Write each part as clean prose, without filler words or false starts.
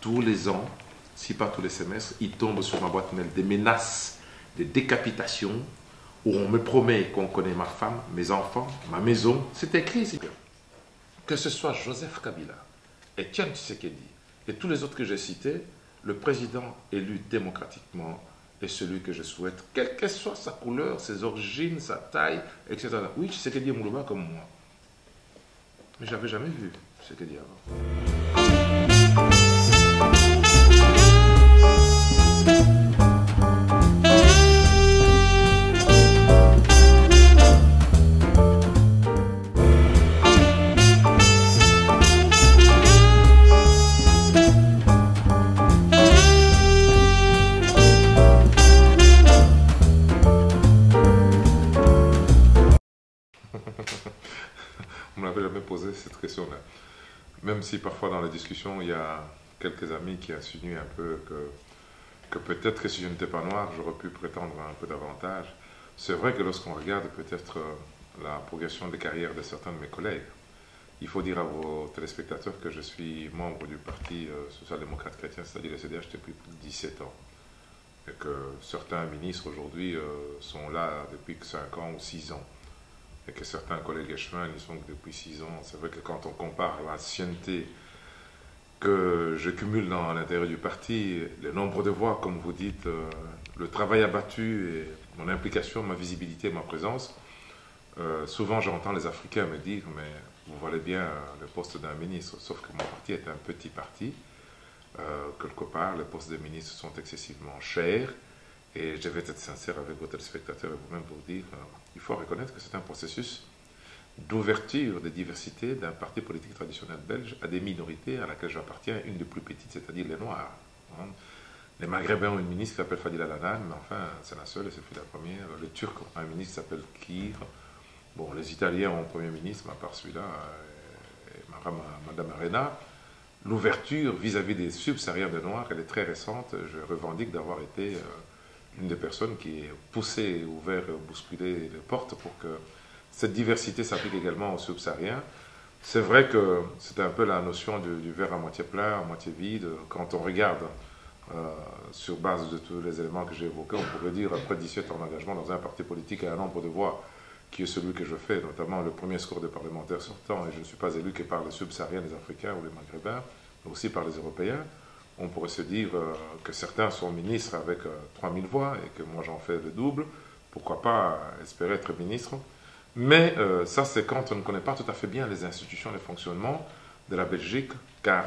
tous les ans, si pas tous les semestres, il tombe sur ma boîte mail des menaces, des décapitations, où on me promet qu'on connaît ma femme, mes enfants, ma maison. C'est écrit ici. Que ce soit Joseph Kabila, Etienne Tshisekedi et tous les autres que j'ai cités, le président élu démocratiquement est celui que je souhaite, quelle que soit sa couleur, ses origines, sa taille, etc. Oui, Tshisekedi Moulouba comme moi. Mais je n'avais jamais vu Tshisekedi avant. On ne m'avait jamais posé cette question-là. Même si parfois dans la discussion, il y a quelques amis qui insinuent un peu que peut-être que si je n'étais pas noir, j'aurais pu prétendre un peu davantage. C'est vrai que lorsqu'on regarde peut-être la progression des carrières de certains de mes collègues, il faut dire à vos téléspectateurs que je suis membre du Parti social-démocrate chrétien, c'est-à-dire le CDH depuis plus de 17 ans. Et que certains ministres aujourd'hui sont là depuis 5 ans ou 6 ans. Et que certains collègues échevins n'y sont que depuis 6 ans. C'est vrai que quand on compare l'ancienneté que je cumule dans l'intérieur du parti, le nombre de voix, comme vous dites, le travail abattu et mon implication, ma visibilité, ma présence, souvent j'entends les Africains me dire « mais vous valez bien le poste d'un ministre », sauf que mon parti est un petit parti. Quelque part, les postes de ministre sont excessivement chers. Et je vais être sincère avec vos téléspectateurs et vous-même pour vous dire, il faut reconnaître que c'est un processus d'ouverture de diversité d'un parti politique traditionnel belge à des minorités à laquelle j'appartiens, une des plus petites, c'est-à-dire les Noirs. Les Maghrébins ont une ministre qui s'appelle Fadila Lanan, mais enfin, c'est la seule et c'est la première. Les Turcs ont un ministre qui s'appelle Kir. Bon, les Italiens ont un premier ministre, mais à part celui-là, Madame Arena. L'ouverture vis-à-vis des subsahariens de Noirs, elle est très récente. Je revendique d'avoir été une des personnes qui est poussée, ouvert, bousculé les portes pour que cette diversité s'applique également aux subsahariens. C'est vrai que c'est un peu la notion du verre à moitié plein, à moitié vide. Quand on regarde sur base de tous les éléments que j'ai évoqués, on pourrait dire après 17 ans d'engagement dans un parti politique et un nombre de voix qui est celui que je fais, notamment le premier score de parlementaires sortant, et je ne suis pas élu que par les subsahariens, les Africains ou les Maghrébins, mais aussi par les Européens. On pourrait se dire que certains sont ministres avec 3000 voix et que moi j'en fais le double. Pourquoi pas espérer être ministre? Mais ça, c'est quand on ne connaît pas tout à fait bien les institutions, les fonctionnements de la Belgique, car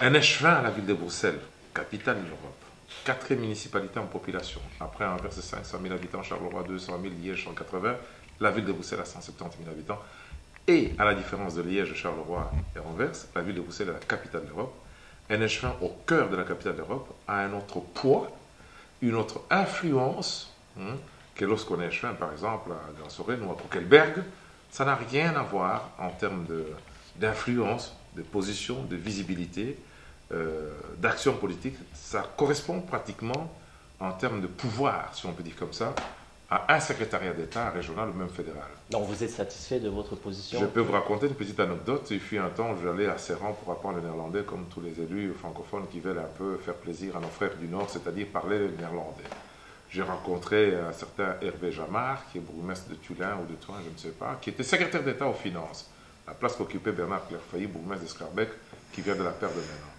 un échevin à la ville de Bruxelles, capitale de l'Europe, 4 municipalités en population, après Anvers 500 000 habitants, Charleroi 200 000, Liège 180, la ville de Bruxelles a 170 000 habitants. Et à la différence de Liège, Charleroi et Anvers, la ville de Bruxelles est la capitale de l'Europe. Un échevin au cœur de la capitale d'Europe a un autre poids, une autre influence que lorsqu'on est échevin, par exemple, à Grand-Sorel ou à Koekelberg. Ça n'a rien à voir en termes d'influence, de position, de visibilité, d'action politique. Ça correspond pratiquement en termes de pouvoir, si on peut dire comme ça, à un secrétariat d'État régional ou même fédéral. Donc vous êtes satisfait de votre position? Je peux vous raconter une petite anecdote. Il fut un temps où j'allais à Serran pour apprendre le néerlandais, comme tous les élus francophones qui veulent un peu faire plaisir à nos frères du Nord, c'est-à-dire parler le néerlandais. J'ai rencontré un certain Hervé Jamard, qui est bourgmestre de Tullin ou de Toin, je ne sais pas, qui était secrétaire d'État aux Finances, la place qu'occupait Bernard Clerfailly, bourgmestre de Scarbeck, qui vient de la paire de Ménan.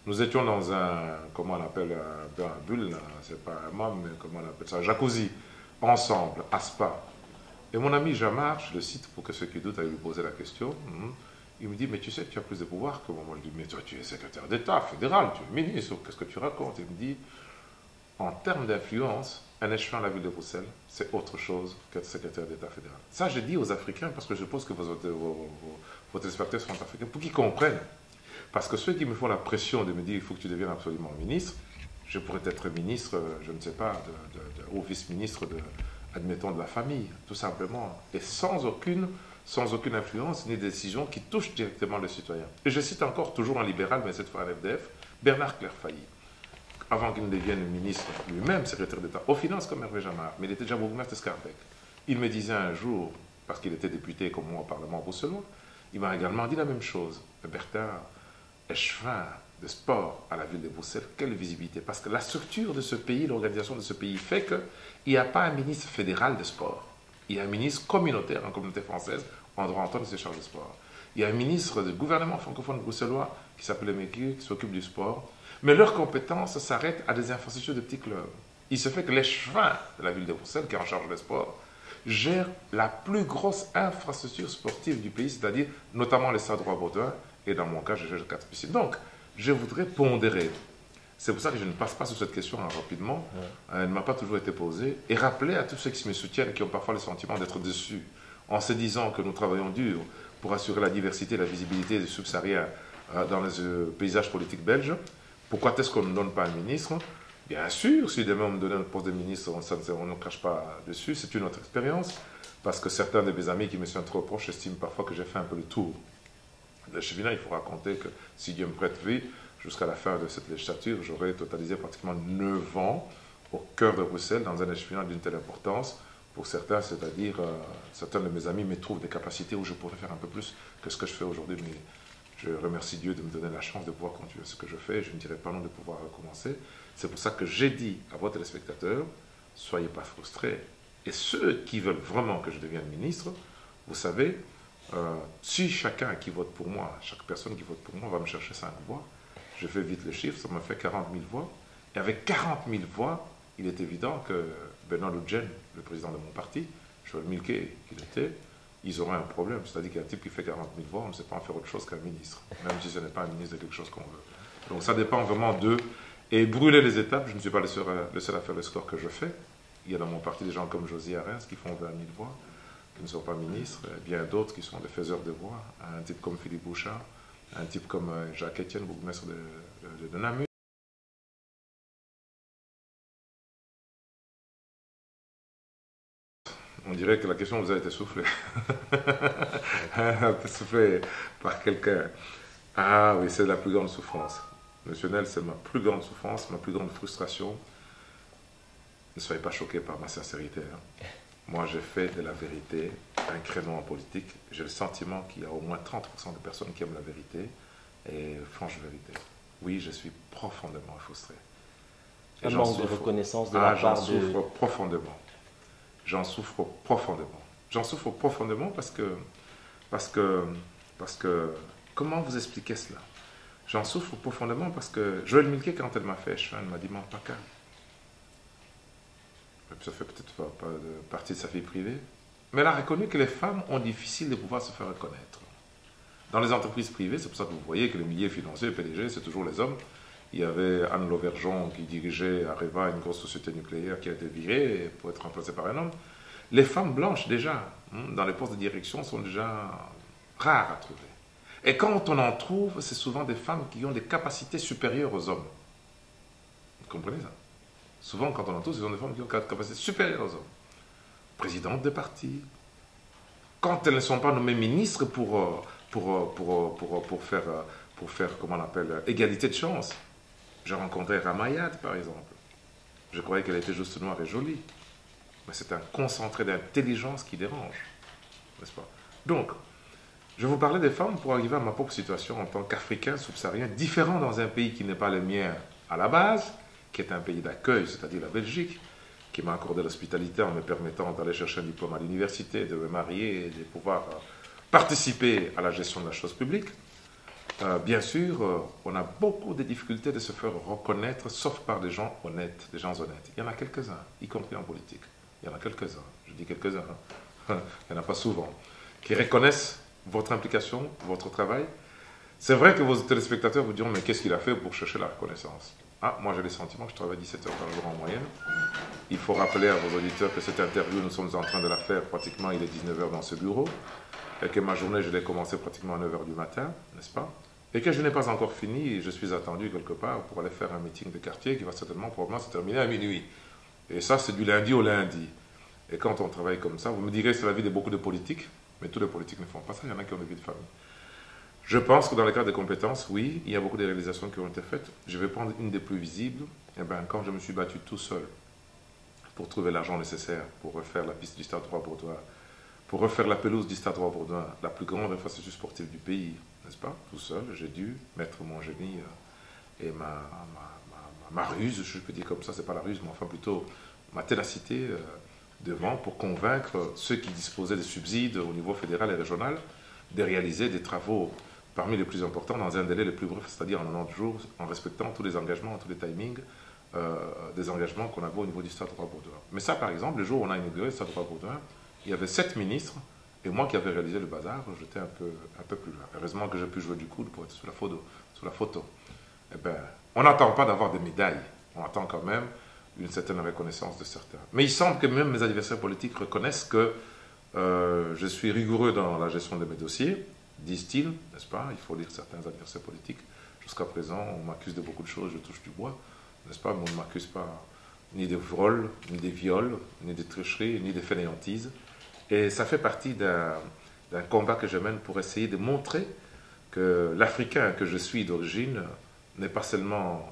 Nous étions dans un, comment on appelle, un bulle, c'est pas un môme, mais comment on appelle ça, un jacuzzi, ensemble, à Spa. Et mon ami Jamard, je le cite pour que ceux qui doutent aillent lui poser la question, il me dit, mais tu sais que tu as plus de pouvoir que moi. Moi, je dis, mais toi, tu es secrétaire d'État fédéral, tu es ministre, qu'est-ce que tu racontes? Il me dit, en termes d'influence, un échevin à la ville de Bruxelles, c'est autre chose qu'être secrétaire d'État fédéral. Ça, je dis aux Africains, parce que je suppose que vos téléspectateurs sont africains, pour qu'ils comprennent. Parce que ceux qui me font la pression de me dire, il faut que tu deviennes absolument ministre, je pourrais être ministre, je ne sais pas, ou vice-ministre, admettons, de la famille, tout simplement, et sans aucune influence ni décision qui touche directement le citoyen. Et je cite encore, toujours un libéral, mais cette fois un FDF, Bernard Clerfailly, avant qu'il ne devienne ministre lui-même, secrétaire d'État aux Finances comme Hervé Jamard, mais il était déjà bourgmestre de Scarbeck. Il me disait un jour, parce qu'il était député comme moi au Parlement bruxellois, il m'a également dit la même chose. Bertin, échevin de sport à la ville de Bruxelles, quelle visibilité? Parce que la structure de ce pays, l'organisation de ce pays fait qu'il n'y a pas un ministre fédéral de sport. Il y a un ministre communautaire en communauté française, en droit entendre qui se charge du sport. Il y a un ministre du gouvernement francophone bruxellois qui s'appelle Mécu, qui s'occupe du sport. Mais leurs compétences s'arrêtent à des infrastructures de petits clubs. Il se fait que l'échevin de la ville de Bruxelles, qui est en charge des sports, gère la plus grosse infrastructure sportive du pays, c'est-à-dire notamment les stades Roi-Baudouin, et dans mon cas, je gère 4 piscines. Donc, je voudrais pondérer. C'est pour ça que je ne passe pas sur cette question rapidement. Elle ne m'a pas toujours été posée. Et rappeler à tous ceux qui me soutiennent, qui ont parfois le sentiment d'être déçus, en se disant que nous travaillons dur pour assurer la diversité et la visibilité des subsahariens dans les paysages politiques belges. Pourquoi est-ce qu'on ne donne pas un ministre? Bien sûr, si demain on me donnait un poste de ministre, on ne crache pas dessus, c'est une autre expérience. Parce que certains de mes amis qui me sont trop proches estiment parfois que j'ai fait un peu le tour. Le cheminat, il faut raconter que si Dieu me prête vie, jusqu'à la fin de cette législature, j'aurai totalisé pratiquement 9 ans au cœur de Bruxelles, dans un cheminat d'une telle importance. Pour certains, c'est-à-dire, certains de mes amis me trouvent des capacités où je pourrais faire un peu plus que ce que je fais aujourd'hui. Mais je remercie Dieu de me donner la chance de pouvoir continuer ce que je fais. Je ne dirais pas non de pouvoir recommencer. C'est pour ça que j'ai dit à vos téléspectateurs, soyez pas frustrés. Et ceux qui veulent vraiment que je devienne ministre, vous savez, si chacun qui vote pour moi, chaque personne qui vote pour moi va me chercher 5 voix, je fais vite le chiffre, ça me fait 40 000 voix. Et avec 40 000 voix, il est évident que Bernard Ludgen, le président de mon parti, Joël Milquet, qu'il était, ils auraient un problème. C'est-à-dire qu'il y a un type qui fait 40 000 voix, on ne sait pas en faire autre chose qu'un ministre, même si ce n'est pas un ministre de quelque chose qu'on veut. Donc ça dépend vraiment d'eux. Et brûler les étapes, je ne suis pas le seul à faire le score que je fais. Il y a dans mon parti des gens comme Josie Arens qui font 20 000 voix, qui ne sont pas ministres, et bien d'autres qui sont des faiseurs de voix, un type comme Philippe Bouchard, un type comme Jacques Etienne, bourgmestre de Namur. On dirait que la question vous a été soufflée. Un peu soufflée par quelqu'un. Ah oui, c'est la plus grande souffrance. Monsieur Nel, c'est ma plus grande souffrance, ma plus grande frustration. Ne soyez pas choqués par ma sincérité. Hein. Moi, j'ai fait de la vérité un créneau en politique. J'ai le sentiment qu'il y a au moins 30% de personnes qui aiment la vérité. Et franche vérité. Oui, je suis profondément frustré. Et un manque de reconnaissance de la part de... J'en souffre profondément. J'en souffre profondément. J'en souffre profondément parce que, comment vous expliquer cela? J'en souffre profondément parce que Joël Milquet, quand elle m'a fait échouer, elle m'a dit, mon pas calme. Ça fait peut-être pas partie de sa vie privée. Mais elle a reconnu que les femmes ont difficile de pouvoir se faire reconnaître. Dans les entreprises privées, c'est pour ça que vous voyez que le milieu financier, le PDG, c'est toujours les hommes. Il y avait Anne Lauvergeon qui dirigeait Areva, une grosse société nucléaire qui a été virée pour être remplacée par un homme. Les femmes blanches, déjà, dans les postes de direction, sont déjà rares à trouver. Et quand on en trouve, c'est souvent des femmes qui ont des capacités supérieures aux hommes. Vous comprenez ça? Souvent, quand on en trouve, ce sont des femmes qui ont des capacités supérieures aux hommes. Présidentes de partis. Quand elles ne sont pas nommées ministres pour faire, comment on appelle, égalité de chance. J'ai rencontré Ramayad, par exemple. Je croyais qu'elle était juste noire et jolie. Mais c'est un concentré d'intelligence qui dérange. N'est-ce pas? Donc, je vous parlais des femmes pour arriver à ma propre situation en tant qu'Africain subsaharien, différent dans un pays qui n'est pas le mien à la base, qui est un pays d'accueil, c'est-à-dire la Belgique, qui m'a accordé l'hospitalité en me permettant d'aller chercher un diplôme à l'université, de me marier et de pouvoir participer à la gestion de la chose publique. Bien sûr, on a beaucoup de difficultés de se faire reconnaître, sauf par des gens honnêtes, des gens honnêtes. Il y en a quelques-uns, y compris en politique. Il y en a quelques-uns, je dis quelques-uns, hein. Il n'y en a pas souvent, qui reconnaissent votre implication, votre travail. C'est vrai que vos téléspectateurs vous diront, mais qu'est-ce qu'il a fait pour chercher la reconnaissance? Ah, moi j'ai le sentiment que je travaille 17 heures par jour en moyenne. Il faut rappeler à vos auditeurs que cette interview, nous sommes en train de la faire pratiquement, il est 19 heures dans ce bureau, et que ma journée, je l'ai commencée pratiquement à 9 heures du matin, n'est-ce pas? Et que je n'ai pas encore fini, et je suis attendu quelque part pour aller faire un meeting de quartier qui va probablement se terminer à minuit. Et ça, c'est du lundi au lundi. Et quand on travaille comme ça, vous me direz, c'est la vie de beaucoup de politiques, mais tous les politiques ne font pas ça, il y en a qui ont des vies de famille. Je pense que dans le cadre des compétences, oui, il y a beaucoup de réalisations qui ont été faites. Je vais prendre une des plus visibles. Eh bien, quand je me suis battu tout seul pour trouver l'argent nécessaire pour refaire la piste du Stade Roi-Baudouin, pour refaire la pelouse du Stade Roi-Baudouin, la plus grande infrastructure sportive du pays, n'est-ce pas? Tout seul, j'ai dû mettre mon génie et ma ruse, je peux dire comme ça, c'est pas la ruse, mais enfin plutôt ma ténacité devant pour convaincre ceux qui disposaient des subsides au niveau fédéral et régional de réaliser des travaux parmi les plus importants dans un délai le plus bref, c'est-à-dire en 90 jours, en respectant tous les engagements, tous les timings, des engagements qu'on avait au niveau du Stade Roi-Baudouin. Mais ça, par exemple, le jour où on a inauguré le Stade Roi-Baudouin, il y avait 7 ministres, et moi qui avais réalisé le bazar, j'étais un peu plus loin. Heureusement que j'ai pu jouer du coude pour être sur la photo. Eh ben, on n'attend pas d'avoir des médailles, on attend quand même une certaine reconnaissance de certains. Mais il semble que même mes adversaires politiques reconnaissent que je suis rigoureux dans la gestion de mes dossiers, disent-ils, n'est-ce pas? Il faut lire certains adversaires politiques. Jusqu'à présent, on m'accuse de beaucoup de choses, je touche du bois, n'est-ce pas? Mais on ne m'accuse pas ni de vol, ni de viol, ni de tricherie, ni de fainéantise. Et ça fait partie d'un combat que je mène pour essayer de montrer que l'Africain que je suis d'origine n'est pas seulement,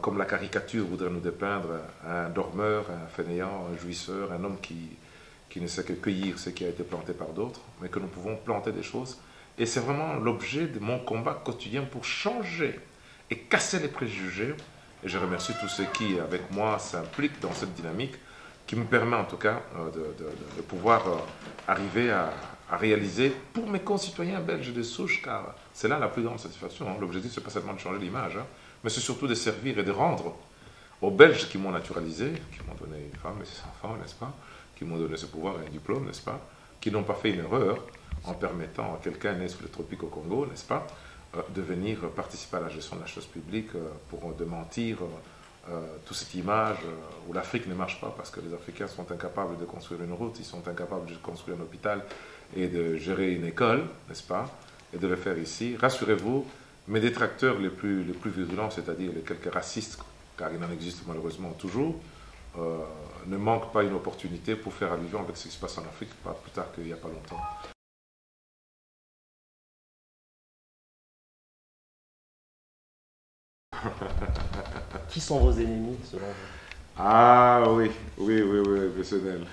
comme la caricature voudrait nous dépeindre, un dormeur, un fainéant, un jouisseur, un homme qui ne sait que cueillir ce qui a été planté par d'autres, mais que nous pouvons planter des choses. Et c'est vraiment l'objet de mon combat quotidien pour changer et casser les préjugés. Et je remercie tous ceux qui, avec moi, s'impliquent dans cette dynamique qui me permet en tout cas de pouvoir arriver à réaliser pour mes concitoyens belges de souche, car c'est là la plus grande satisfaction. Hein. L'objectif, ce n'est pas seulement de changer l'image, hein, mais c'est surtout de servir et de rendre aux Belges qui m'ont naturalisé, qui m'ont donné une femme et ses enfants, n'est-ce pas, qui m'ont donné ce pouvoir et un diplôme, n'est-ce pas, qui n'ont pas fait une erreur en permettant à quelqu'un né sous les tropiques au Congo, n'est-ce pas, de venir participer à la gestion de la chose publique pour démentir toute cette image où l'Afrique ne marche pas parce que les Africains sont incapables de construire une route, ils sont incapables de construire un hôpital et de gérer une école, n'est-ce pas, et de le faire ici. Rassurez-vous, mes détracteurs les plus virulents, c'est-à-dire les quelques racistes, car il en existe malheureusement toujours, ne manquent pas une opportunité pour faire allusion avec ce qui se passe en Afrique, pas plus tard qu'il n'y a pas longtemps. Qui sont vos ennemis, selon vous? Ah oui, personnel.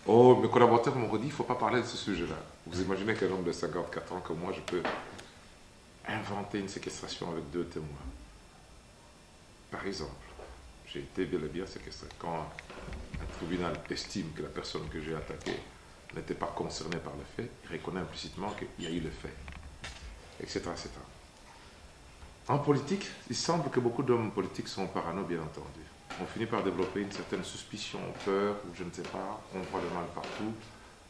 Oh, mes collaborateurs m'ont dit, il ne faut pas parler de ce sujet-là. Vous imaginez qu'un homme de 54 ans comme moi, je peux inventer une séquestration avec 2 témoins. Par exemple, j'ai été bel et bien séquestré. Quand un tribunal estime que la personne que j'ai attaquée n'était pas concernée par le fait, il reconnaît implicitement qu'il y a eu le fait, etc., etc. En politique, il semble que beaucoup d'hommes politiques sont parano, bien entendu. On finit par développer une certaine suspicion, peur, ou je ne sais pas, on voit le mal partout,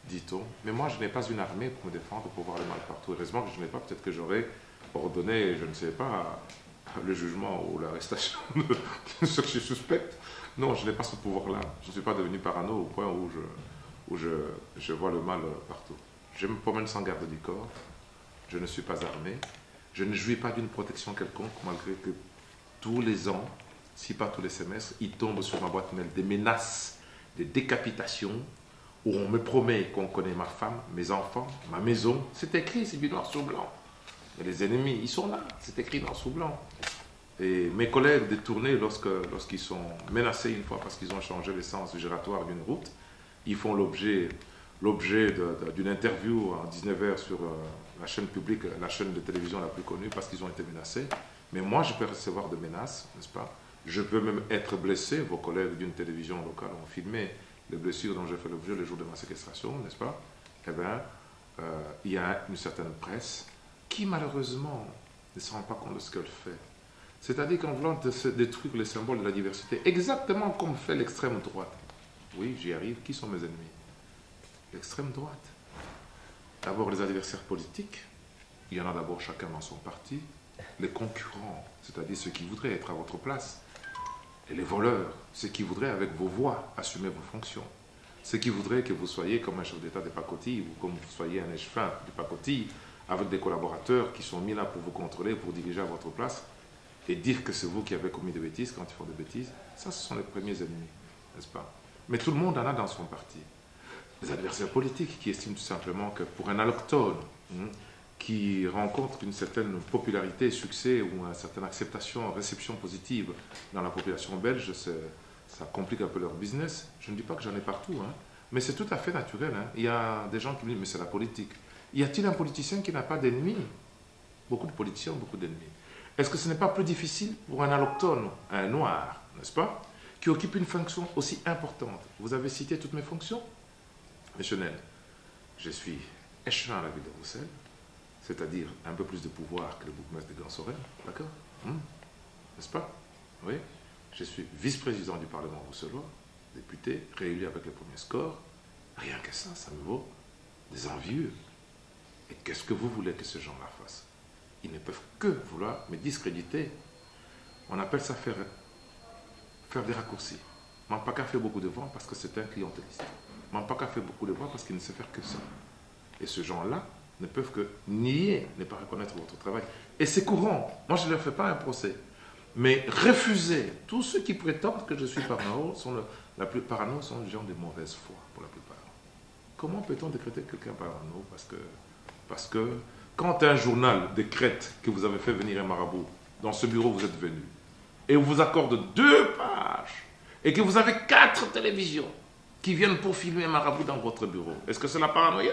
dit-on. Mais moi, je n'ai pas une armée pour me défendre, pour voir le mal partout. Heureusement que je n'ai pas, peut-être que j'aurais ordonné, je ne sais pas, le jugement ou l'arrestation de ceux que je suspecte. Non, je n'ai pas ce pouvoir-là. Je ne suis pas devenu parano au point où je vois le mal partout. Je me promène sans garde du corps, je ne suis pas armé. Je ne jouis pas d'une protection quelconque, malgré que tous les ans, si pas tous les semestres, il tombe sur ma boîte mail des menaces, des décapitations, où on me promet qu'on connaît ma femme, mes enfants, ma maison. C'est écrit, c'est du noir sur blanc. Et les ennemis, ils sont là, c'est écrit noir sur blanc. Et mes collègues détournés, lorsqu'ils sont menacés une fois parce qu'ils ont changé l'essence giratoire d'une route, ils font l'objet d'une interview à 19h sur la chaîne publique, la chaîne de télévision la plus connue, parce qu'ils ont été menacés. Mais moi, je peux recevoir des menaces, n'est-ce pas? Je peux même être blessé. Vos collègues d'une télévision locale ont filmé les blessures dont j'ai fait l'objet le jour de ma séquestration, n'est-ce pas? Eh bien, il y a une certaine presse qui, malheureusement, ne se rend pas compte de ce qu'elle fait. C'est-à-dire qu'en voulant détruire les symboles de la diversité, exactement comme fait l'extrême droite. Oui, j'y arrive. Qui sont mes ennemis? L'extrême droite. D'abord les adversaires politiques, il y en a d'abord chacun dans son parti, les concurrents, c'est-à-dire ceux qui voudraient être à votre place, et les voleurs, ceux qui voudraient avec vos voix assumer vos fonctions, ceux qui voudraient que vous soyez comme un chef d'État des pacotilles, ou comme vous soyez un échevin du pacotille, avec des collaborateurs qui sont mis là pour vous contrôler, pour diriger à votre place, et dire que c'est vous qui avez commis des bêtises quand ils font des bêtises. Ça, ce sont les premiers ennemis, n'est-ce pas? Mais tout le monde en a dans son parti. Les adversaires politiques qui estiment tout simplement que pour un allochtone qui rencontre une certaine popularité, succès ou une certaine acceptation, réception positive dans la population belge, ça complique un peu leur business. Je ne dis pas que j'en ai partout, hein, mais c'est tout à fait naturel. Hein. Il y a des gens qui me disent, mais c'est la politique. Y a-t-il un politicien qui n'a pas d'ennemis? Beaucoup de politiciens ont beaucoup d'ennemis. Est-ce que ce n'est pas plus difficile pour un allochtone, un noir, n'est-ce pas, qui occupe une fonction aussi importante? Vous avez cité toutes mes fonctions. Monsieur Nel, je suis échelon à la ville de Bruxelles, c'est-à-dire un peu plus de pouvoir que le bourgmestre de Grand-Sorel, d'accord? N'est-ce pas? Oui. Je suis vice-président du Parlement bruxellois, député, réélu avec le premier score. Rien que ça me vaut des envieux. Et qu'est-ce que vous voulez que ces gens-là fassent? Ils ne peuvent que vouloir me discréditer. On appelle ça faire des raccourcis. Mampaka fait beaucoup de voix parce que c'est un clientéliste. Mampaka fait beaucoup de voix parce qu'il ne sait faire que ça. Et ces gens-là ne peuvent que nier, ne pas reconnaître votre travail. Et c'est courant. Moi, je ne leur fais pas un procès. Mais refuser, tous ceux qui prétendent que je suis parano sont parano sont des gens de mauvaise foi, pour la plupart. Comment peut-on décréter quelqu'un parano? Parce que quand un journal décrète que vous avez fait venir un marabout, dans ce bureau vous êtes venu, et vous accorde 2 pages, et que vous avez 4 télévisions qui viennent pour filmer un marabout dans votre bureau, est-ce que c'est la paranoïa?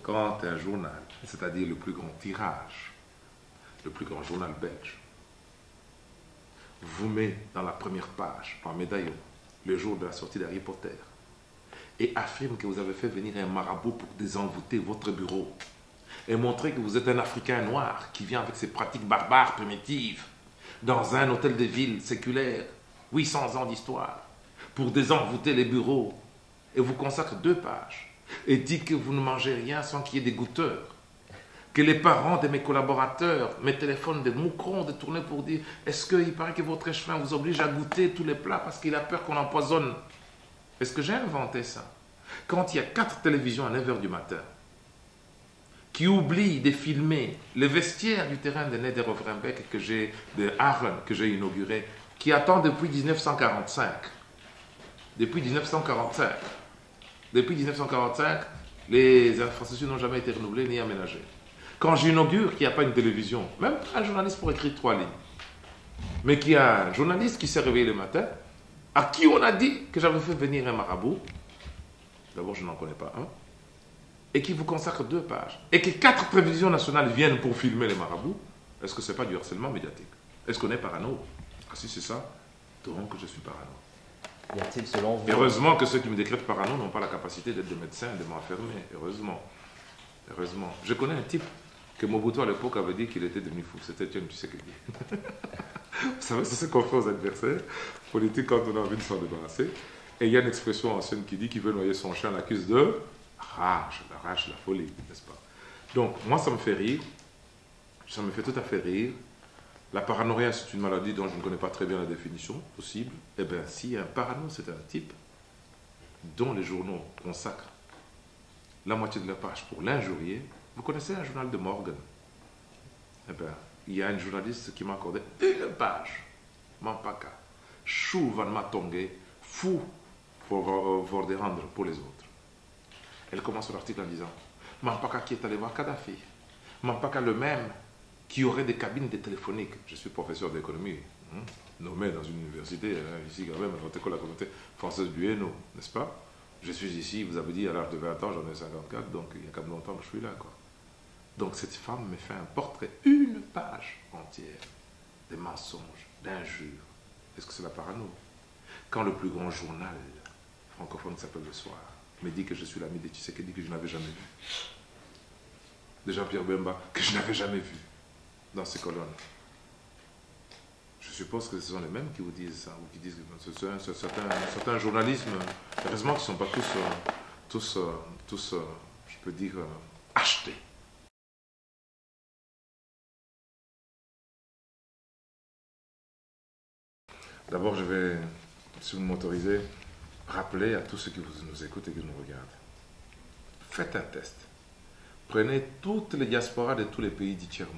Quand un journal, c'est-à-dire le plus grand tirage, le plus grand journal belge, vous met dans la première page, en médaillon, le jour de la sortie d'Harry Potter, et affirme que vous avez fait venir un marabout pour désenvoûter votre bureau, et montrer que vous êtes un Africain noir qui vient avec ses pratiques barbares primitives, dans un hôtel de ville séculaire, 800 ans d'histoire, pour désenvoûter les bureaux, et vous consacre 2 pages, et dit que vous ne mangez rien sans qu'il y ait des goûteurs, que les parents de mes collaborateurs me téléphonent des moucrons de tourner pour dire est-ce qu'il paraît que votre échevin vous oblige à goûter tous les plats parce qu'il a peur qu'on empoisonne? Est-ce que j'ai inventé ça? Quand il y a 4 télévisions à 9 h du matin qui oublient de filmer le vestiaire du terrain de Nederovrenbeek de Aachen que j'ai inauguré, qui attend depuis 1945. Depuis 1945. Depuis 1945, les infrastructures n'ont jamais été renouvelées ni aménagées. Quand j'inaugure qu'il n'y a pas une télévision, même pas un journaliste pour écrire 3 lignes, mais qu'il y a un journaliste qui s'est réveillé le matin, à qui on a dit que j'avais fait venir un marabout, d'abord je n'en connais pas un, et qui vous consacre 2 pages, et que 4 télévisions nationales viennent pour filmer les marabouts, est-ce que ce n'est pas du harcèlement médiatique? Est-ce qu'on est parano? Ah si c'est ça, donc je suis parano. Y a-t-il selon vous... Heureusement que ceux qui me décrètent parano n'ont pas la capacité d'être des médecins et de m'enfermer. Heureusement. Heureusement. Je connais un type que Mobutu à l'époque avait dit qu'il était devenu fou. C'était Etienne Tshisekedi. Vous savez, c'est ce qu'on fait aux adversaires politiques quand on a envie de s'en débarrasser. Et il y a une expression ancienne qui dit qu'il veut noyer son chien, l'accuse de rage, la rage, la folie, n'est-ce pas? Donc, moi, ça me fait rire. Ça me fait tout à fait rire. La paranoïa, c'est une maladie dont je ne connais pas très bien la définition possible. Eh bien, si un parano, c'est un type dont les journaux consacrent la moitié de la page pour l'injurier. Vous connaissez un journal de Morgan? Eh bien, il y a une journaliste qui m'a accordé 1 page. Mampaka. Chou van Matongue, fou pour des rendre pour les autres. Elle commence l'article en disant Mampaka qui est allé voir Kadhafi. Mampaka le même qui aurait des cabines de téléphoniques. Je suis professeur d'économie, nommé dans une université, ici quand même, à notre école, la communauté française du Hainaut, n'est-ce pas? Je suis ici, vous avez dit, à l'âge de 20 ans, j'en ai 54, donc il y a quand même longtemps que je suis là, quoi. Donc cette femme me fait un portrait, 1 page entière, de mensonges, d'injures. Est-ce que c'est la parano? Quand le plus grand journal francophone qui s'appelle Le Soir me dit que je suis l'ami de Tshisekedi que je n'avais jamais vu, de Jean-Pierre Bemba que je n'avais jamais vu dans ces colonnes. Je suppose que ce sont les mêmes qui vous disent ça, ou qui disent que c'est un journalisme, heureusement qu'ils ne sont pas tous, je peux dire, achetés. D'abord, je vais, si vous m'autorisez, rappeler à tous ceux qui nous écoutent et qui nous regardent. Faites un test. Prenez toutes les diasporas de tous les pays du tiers-monde.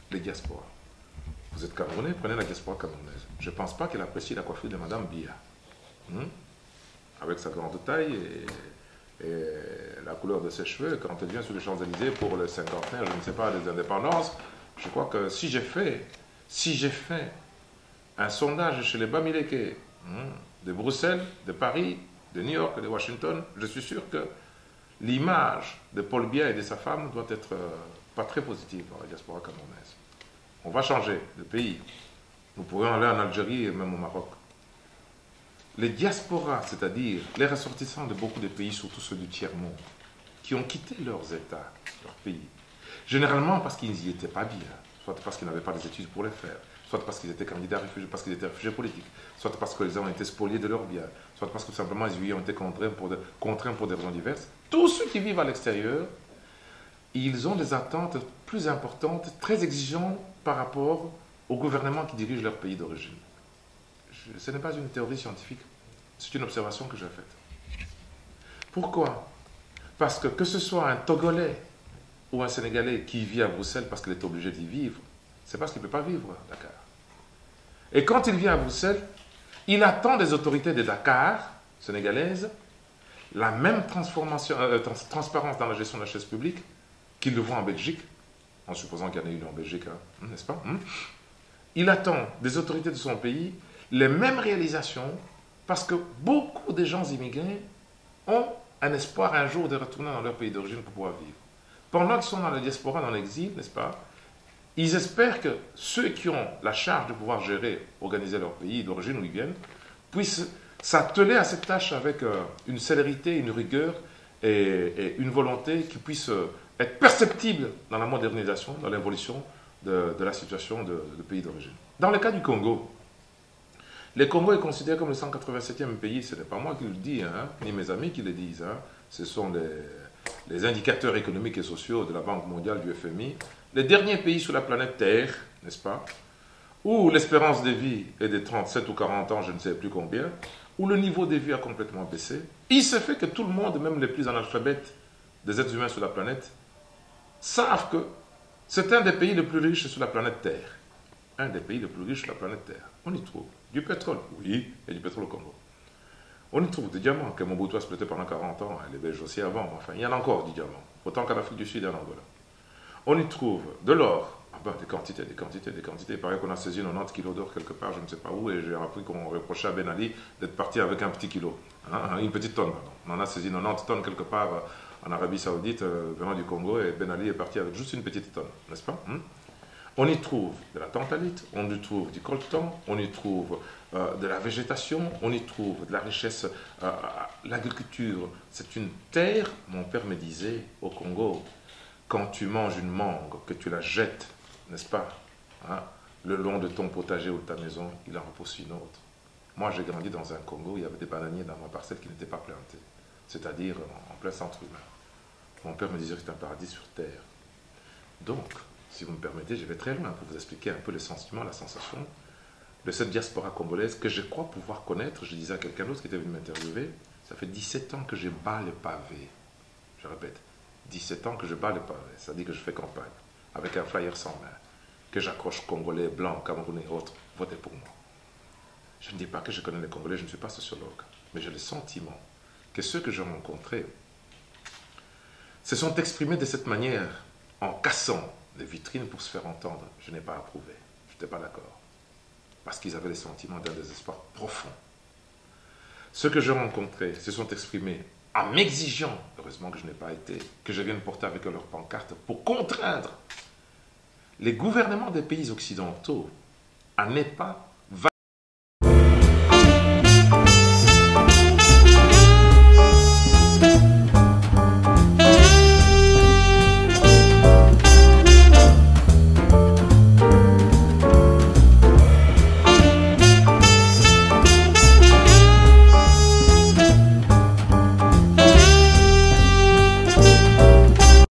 Les diasporas. Vous êtes Camerounais, prenez la diaspora camerounaise. Je ne pense pas qu'elle apprécie la coiffure de Madame Biya. Avec sa grande taille et la couleur de ses cheveux, quand elle vient sur les Champs-Élysées pour le cinquantenaire, je ne sais pas, des indépendances, je crois que si j'ai fait un sondage chez les Bamileke, de Bruxelles, de Paris, de New York, de Washington, je suis sûr que l'image de Paul Biya et de sa femme doit être pas très positive dans la diaspora camerounaise. On va changer de pays. Nous pourrions aller en Algérie et même au Maroc. Les diasporas, c'est-à-dire les ressortissants de beaucoup de pays, surtout ceux du tiers-monde, qui ont quitté leurs États, leurs pays, généralement parce qu'ils n'y étaient pas bien, soit parce qu'ils n'avaient pas les études pour les faire, soit parce qu'ils étaient candidats réfugiés, parce qu'ils étaient réfugiés politiques, soit parce qu'ils ont été spoliés de leurs biens, soit parce que simplement ils ont été contraints pour des raisons diverses. Tous ceux qui vivent à l'extérieur, ils ont des attentes plus importantes, très exigeantes par rapport au gouvernement qui dirige leur pays d'origine. Ce n'est pas une théorie scientifique, c'est une observation que j'ai faite. Pourquoi? Parce que ce soit un Togolais ou un Sénégalais qui vit à Bruxelles parce qu'il est obligé d'y vivre, c'est parce qu'il ne peut pas vivre à Dakar. Et quand il vient à Bruxelles, il attend des autorités de Dakar, sénégalaises, la même transparence dans la gestion de la chaise publique qu'il le voit en Belgique, en supposant qu'il y en ait une en Belgique, hein, n'est-ce pas? Il attend des autorités de son pays les mêmes réalisations parce que beaucoup de gens immigrés ont un espoir un jour de retourner dans leur pays d'origine pour pouvoir vivre. Pendant qu'ils sont dans la diaspora, dans l'exil, n'est-ce pas? Ils espèrent que ceux qui ont la charge de pouvoir gérer, organiser leur pays d'origine où ils viennent, puissent s'atteler à cette tâche avec une célérité, une rigueur et une volonté qui puisse être perceptible dans la modernisation, dans l'évolution de la situation de pays d'origine. Dans le cas du Congo, le Congo est considéré comme le 187e pays, ce n'est pas moi qui le dis, hein, ni mes amis qui le disent, hein. Ce sont les indicateurs économiques et sociaux de la Banque mondiale, du FMI, les derniers pays sur la planète Terre, n'est-ce pas, où l'espérance de vie est de 37 ou 40 ans, je ne sais plus combien, où le niveau de vie a complètement baissé. Il se fait que tout le monde, même les plus analphabètes des êtres humains sur la planète, savent que c'est un des pays les plus riches sur la planète Terre. Un des pays les plus riches sur la planète Terre. On y trouve du pétrole, oui, et du pétrole au Congo. On y trouve des diamants que Mobutu a exploité pendant 40 ans, les Belges aussi avant, enfin, il y en a encore du diamant, autant qu'en Afrique du Sud et en Angola. On y trouve de l'or, des quantités, des quantités, des quantités. Il paraît qu'on a saisi 90 kilos d'or quelque part, je ne sais pas où, et j'ai appris qu'on reprochait à Ben Ali d'être parti avec un petit kilo, hein, une petite tonne, pardon. On en a saisi 90 tonnes quelque part en Arabie Saoudite, venant du Congo, et Ben Ali est parti avec juste une petite tonne, n'est-ce pas? On y trouve de la tantalite, on y trouve du coltan, on y trouve de la végétation, on y trouve de la richesse. L'agriculture, c'est une terre, mon père me disait, au Congo, quand tu manges une mangue, que tu la jettes, n'est-ce pas, hein, le long de ton potager ou de ta maison, il en repousse une autre. Moi, j'ai grandi dans un Congo, il y avait des bananiers dans ma parcelle qui n'étaient pas plantés, c'est-à-dire en plein centre humain. Mon père me disait que c'était un paradis sur terre. Donc, si vous me permettez, je vais très loin pour vous expliquer un peu le sentiment, la sensation de cette diaspora congolaise que je crois pouvoir connaître. Je disais à quelqu'un d'autre qui était venu m'interviewer, ça fait 17 ans que je bats le pavé. Je répète, 17 ans que je bats le pavé, ça dit que je fais campagne, avec un flyer sans main, que j'accroche Congolais, Blancs, Camerounais et autres, votez pour moi. Je ne dis pas que je connais les Congolais, je ne suis pas sociologue, mais j'ai le sentiment que ceux que j'ai rencontrés se sont exprimés de cette manière en cassant les vitrines pour se faire entendre. Je n'ai pas approuvé, je n'étais pas d'accord, parce qu'ils avaient le sentiment d'un désespoir profond. Ceux que j'ai rencontrés se sont exprimés en m'exigeant, heureusement que je n'ai pas été, que je vienne porter avec eux leur pancarte pour contraindre les gouvernements des pays occidentaux à ne pas